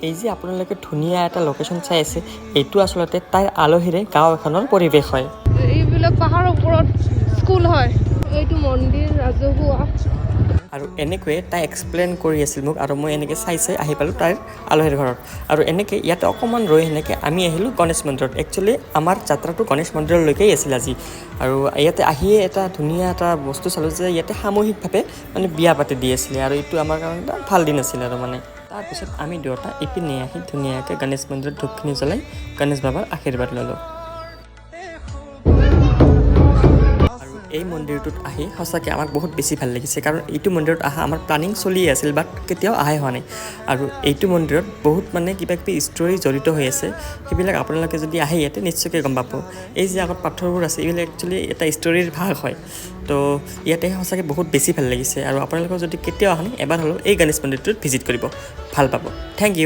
এই যে আপোনালোকে ধুনীয়া এটা লোকেশ্যন চাই আছে, এইটো আচলতে তাইৰ আলহীৰে গাঁও এখনৰ পৰিৱেশ হয়। এইবিলাক পাহাৰৰ ওপৰত স্কুল হয়, এইটো মন্দিৰ ৰাজহুৱা। আৰু এনেকৈয়ে তাই এক্সপ্লেইন কৰি আছিল মোক, আৰু মই এনেকৈ চাই আহি পালোঁ তাইৰ আলহীৰ ঘৰত। আৰু এনেকৈ ইয়াতে অকণমান ৰৈ সেনেকৈ আমি আহিলোঁ গণেশ মন্দিৰত। একচুৱেলি আমাৰ যাত্ৰাটো গণেশ মন্দিৰলৈকেই আছিল আজি। আৰু ইয়াতে আহিয়ে এটা ধুনীয়া এটা বস্তু চালোঁ যে ইয়াতে সামূহিকভাৱে মানে বিয়া পাতি দি আছিলে, আৰু এইটো আমাৰ কাৰণে এটা ভাল দিন আছিলে। আৰু মানে তাৰপিছত আমি দুয়োটা ইপিনে আহি ধুনীয়াকৈ গণেশ মন্দিৰত ধূপখিনি জ্বলাই গণেশ বাবাৰ আশীৰ্বাদ ল'লোঁ। এই মন্দিৰটোত আহি সঁচাকৈ আমাক বহুত বেছি ভাল লাগিছে, কাৰণ এইটো মন্দিৰত অহা আমাৰ প্লানিং চলিয়ে আছিল, বাট কেতিয়াও অহাই হোৱা নাই। আৰু এইটো মন্দিৰত বহুত মানে কিবাকিবি ষ্টৰী জড়িত হৈ আছে, সেইবিলাক আপোনালোকে যদি আহে ইয়াতে নিশ্চয়কৈ গম পাব। এই যে আগত পাথৰবোৰ আছে, এইবিলাক একচুৱেলি এটা ষ্টৰীৰ ভাগ হয়। তো ইয়াতে সঁচাকৈ বহুত বেছি ভাল লাগিছে, আৰু আপোনালোকৰ যদি কেতিয়াও অহা নাই এবাৰ হ'লেও এই গণেশ মন্দিৰটোত ভিজিট কৰিব, ভাল পাব। Thank U.